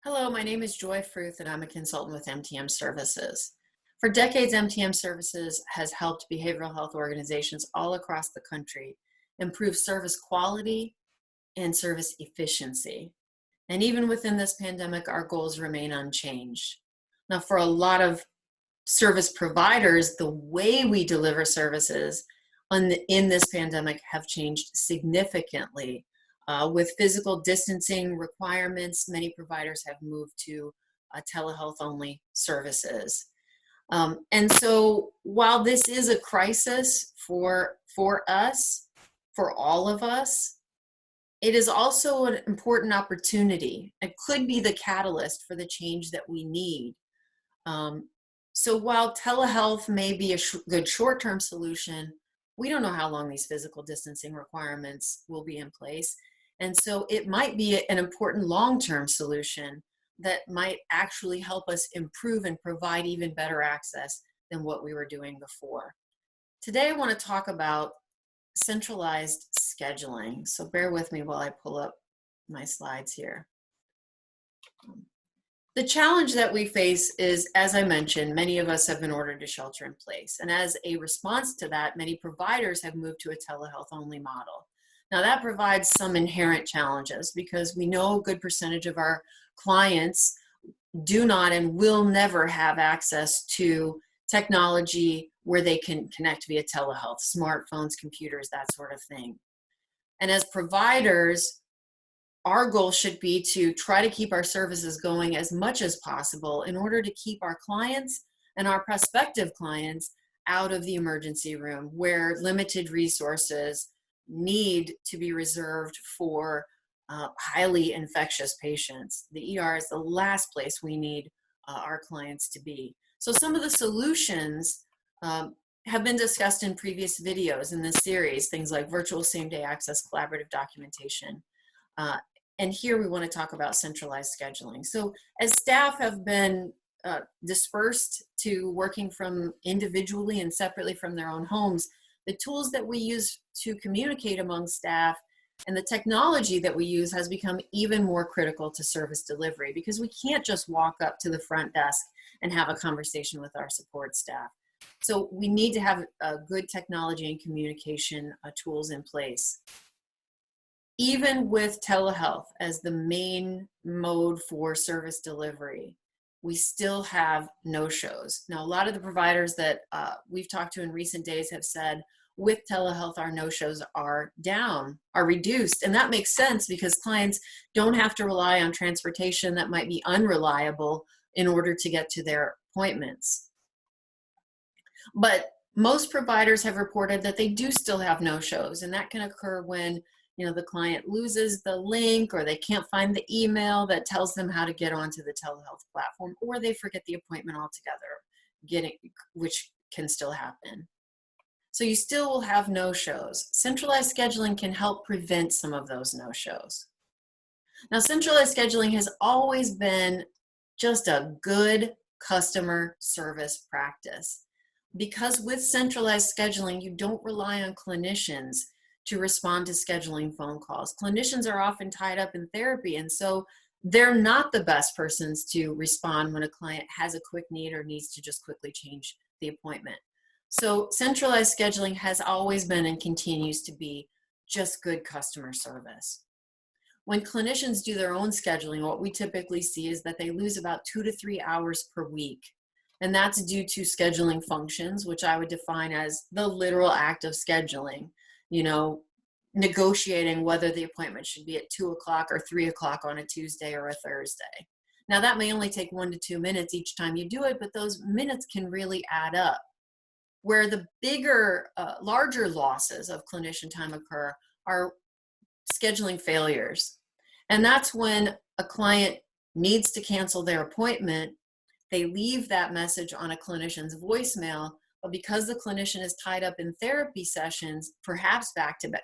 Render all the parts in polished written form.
Hello, my name is Joy Fruth, and I'm a consultant with MTM Services. For decades, MTM Services has helped behavioral health organizations all across the country improve service quality and service efficiency. And even within this pandemic, our goals remain unchanged. Now, for a lot of service providers, the way we deliver services in this pandemic have changed significantly. With physical distancing requirements, many providers have moved to telehealth only services. And so while this is a crisis for us, for all of us, it is also an important opportunity. It could be the catalyst for the change that we need. So while telehealth may be a good short-term solution, we don't know how long these physical distancing requirements will be in place. And so it might be an important long-term solution that might actually help us improve and provide even better access than what we were doing before. Today, I want to talk about centralized scheduling. So bear with me while I pull up my slides here. The challenge that we face is, as I mentioned, many of us have been ordered to shelter in place. And as a response to that, many providers have moved to a telehealth only model. Now that provides some inherent challenges because we know a good percentage of our clients do not and will never have access to technology where they can connect via telehealth, smartphones, computers, that sort of thing. And as providers, our goal should be to try to keep our services going as much as possible in order to keep our clients and our prospective clients out of the emergency room where limited resources need to be reserved for highly infectious patients. The ER is the last place we need our clients to be. So some of the solutions have been discussed in previous videos in this series, things like virtual same-day access, collaborative documentation. And here we want to talk about centralized scheduling. So as staff have been dispersed to working from individually and separately from their own homes, the tools that we use to communicate among staff and the technology that we use has become even more critical to service delivery because we can't just walk up to the front desk and have a conversation with our support staff. So we need to have good technology and communication tools in place. Even with telehealth as the main mode for service delivery, we still have no-shows. Now, a lot of the providers that we've talked to in recent days have said, with telehealth, our no-shows are down, are reduced. And that makes sense because clients don't have to rely on transportation that might be unreliable in order to get to their appointments. But most providers have reported that they do still have no-shows, and that can occur when the client loses the link or they can't find the email that tells them how to get onto the telehealth platform, or they forget the appointment altogether, which can still happen. So you still will have no-shows. Centralized scheduling can help prevent some of those no-shows. Now, centralized scheduling has always been just a good customer service practice because with centralized scheduling, you don't rely on clinicians to respond to scheduling phone calls. Clinicians are often tied up in therapy, and so they're not the best persons to respond when a client has a quick need or needs to just quickly change the appointment. So centralized scheduling has always been and continues to be just good customer service. When clinicians do their own scheduling, what we typically see is that they lose about 2 to 3 hours per week. And that's due to scheduling functions, which I would define as the literal act of scheduling. Negotiating whether the appointment should be at 2 o'clock or 3 o'clock on a Tuesday or a Thursday. Now that may only take 1 to 2 minutes each time you do it, but those minutes can really add up. Where the bigger, larger losses of clinician time occur are scheduling failures. And that's when a client needs to cancel their appointment, they leave that message on a clinician's voicemail, but because the clinician is tied up in therapy sessions, perhaps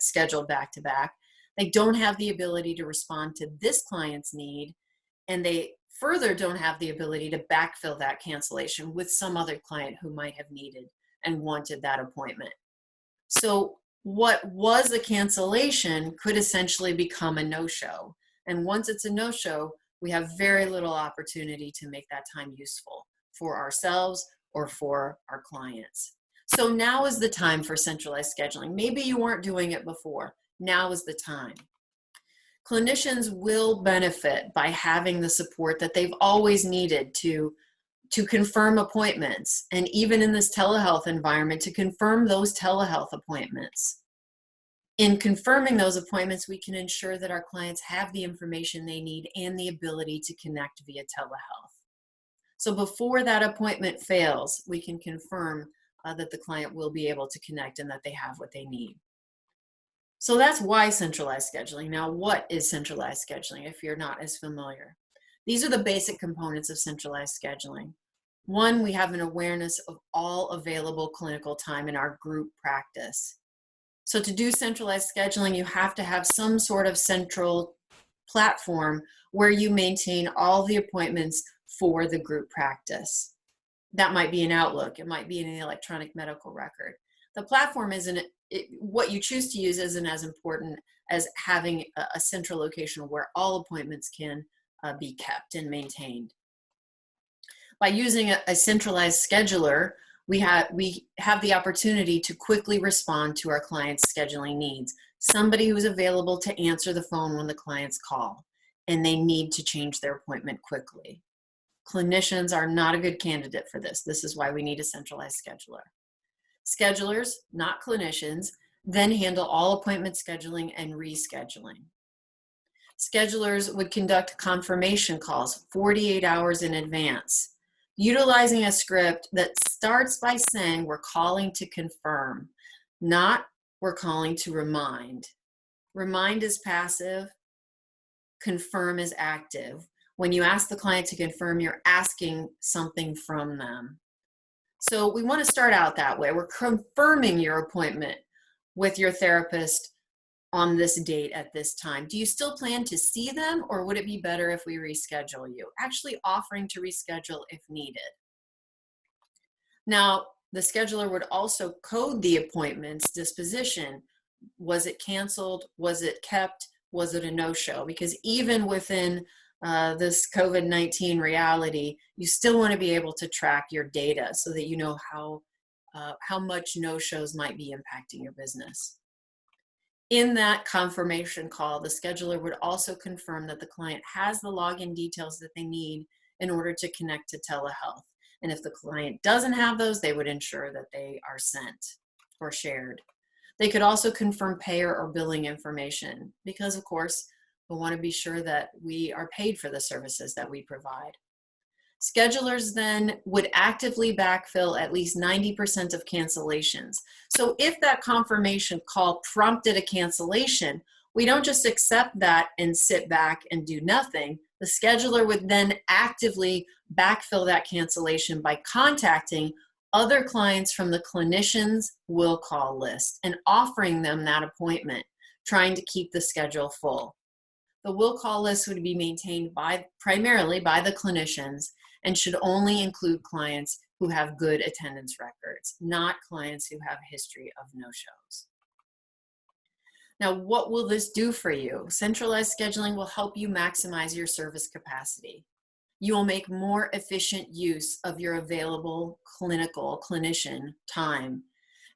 scheduled back to back, they don't have the ability to respond to this client's need, and they further don't have the ability to backfill that cancellation with some other client who might have needed and wanted that appointment. So what was a cancellation could essentially become a no-show. And once it's a no-show, we have very little opportunity to make that time useful for ourselves or for our clients. So now is the time for centralized scheduling. Maybe you weren't doing it before. Now is the time. Clinicians will benefit by having the support that they've always needed to confirm appointments, and even in this telehealth environment, to confirm those telehealth appointments. In confirming those appointments, we can ensure that our clients have the information they need and the ability to connect via telehealth. So before that appointment fails, we can confirm that the client will be able to connect and that they have what they need. So that's why centralized scheduling. Now, what is centralized scheduling if you're not as familiar? These are the basic components of centralized scheduling. One, we have an awareness of all available clinical time in our group practice. So to do centralized scheduling, you have to have some sort of central platform where you maintain all the appointments for the group practice. That might be an Outlook. It might be in an electronic medical record. The platform what you choose to use isn't as important as having a central location where all appointments can be kept and maintained. By using a centralized scheduler, we have the opportunity to quickly respond to our clients' scheduling needs. Somebody who's available to answer the phone when the clients call and they need to change their appointment quickly. Clinicians are not a good candidate for this. This is why we need a centralized scheduler. Schedulers, not clinicians, then handle all appointment scheduling and rescheduling. Schedulers would conduct confirmation calls 48 hours in advance, utilizing a script that starts by saying we're calling to confirm, not we're calling to remind. Remind is passive, confirm is active. When you ask the client to confirm, you're asking something from them. So we want to start out that way. We're confirming your appointment with your therapist on this date at this time. Do you still plan to see them, or would it be better if we reschedule you? Actually offering to reschedule if needed. Now, the scheduler would also code the appointment's disposition. Was it canceled? Was it kept? Was it a no-show? Because even within this COVID-19 reality, you still want to be able to track your data so that you know how much no-shows might be impacting your business. In that confirmation call, the scheduler would also confirm that the client has the login details that they need in order to connect to telehealth. And if the client doesn't have those, they would ensure that they are sent or shared. They could also confirm payer or billing information because, of course, we want to be sure that we are paid for the services that we provide. Schedulers then would actively backfill at least 90% of cancellations. So if that confirmation call prompted a cancellation, we don't just accept that and sit back and do nothing. The scheduler would then actively backfill that cancellation by contacting other clients from the clinician's will call list and offering them that appointment, trying to keep the schedule full. The will call list would be maintained primarily by the clinicians and should only include clients who have good attendance records, not clients who have a history of no-shows. Now, what will this do for you? Centralized scheduling will help you maximize your service capacity. You will make more efficient use of your available clinician time.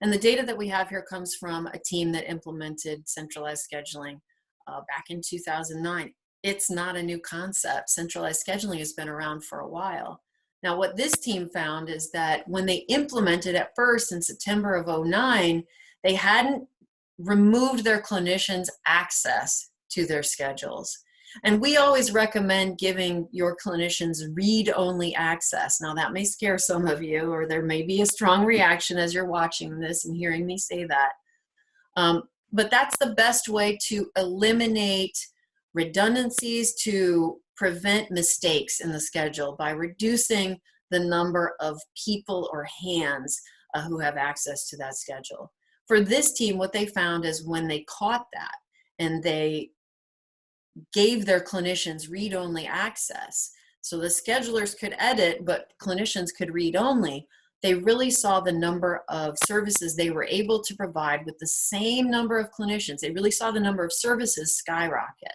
And the data that we have here comes from a team that implemented centralized scheduling back in 2009. It's not a new concept. Centralized scheduling has been around for a while. Now, what this team found is that when they implemented at first in September of 2009, they hadn't removed their clinicians access to their schedules. And we always recommend giving your clinicians read-only access. Now, that may scare some of you, or there may be a strong reaction as you're watching this and hearing me say that. But that's the best way to eliminate redundancies, to prevent mistakes in the schedule by reducing the number of people or hands who have access to that schedule. For this team, what they found is when they caught that and they gave their clinicians read-only access, so the schedulers could edit, but clinicians could read only, they really saw the number of services they were able to provide with the same number of clinicians. They really saw the number of services skyrocket.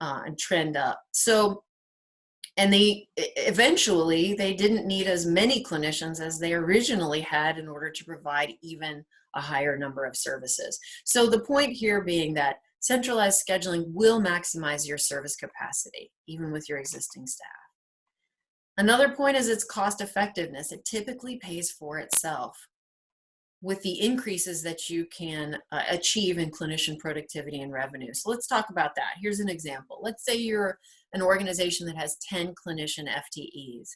and trend up. So, and they eventually, they didn't need as many clinicians as they originally had in order to provide even a higher number of services. So the point here being that centralized scheduling will maximize your service capacity, even with your existing staff. Another point is its cost effectiveness. It typically pays for itself with the increases that you can achieve in clinician productivity and revenue. So let's talk about that. Here's an example. Let's say you're an organization that has 10 clinician FTEs.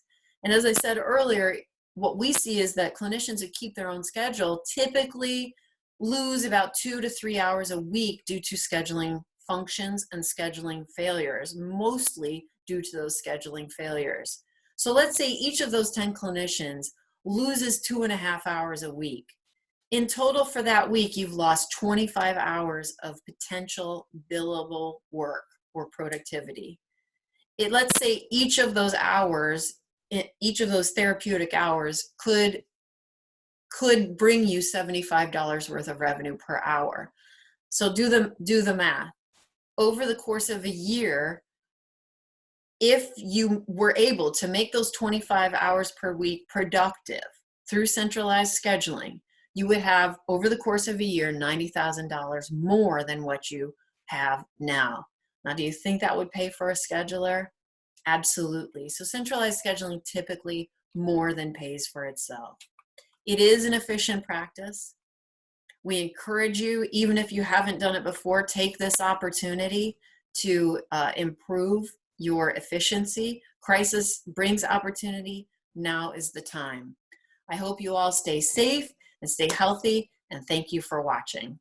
And as I said earlier, what we see is that clinicians who keep their own schedule typically lose about 2 to 3 hours a week due to scheduling functions and scheduling failures, mostly due to those scheduling failures. So let's say each of those 10 clinicians loses 2.5 hours a week. In total for that week, you've lost 25 hours of potential billable work or productivity. Let's say each of those hours, each of those therapeutic hours could bring you $75 worth of revenue per hour. So do the math. Over the course of a year, if you were able to make those 25 hours per week productive through centralized scheduling, you would have, over the course of a year, $90,000 more than what you have now. Now, do you think that would pay for a scheduler? Absolutely. So centralized scheduling typically more than pays for itself. It is an efficient practice. We encourage you, even if you haven't done it before, take this opportunity to improve your efficiency. Crisis brings opportunity. Now is the time. I hope you all stay safe and stay healthy, and thank you for watching.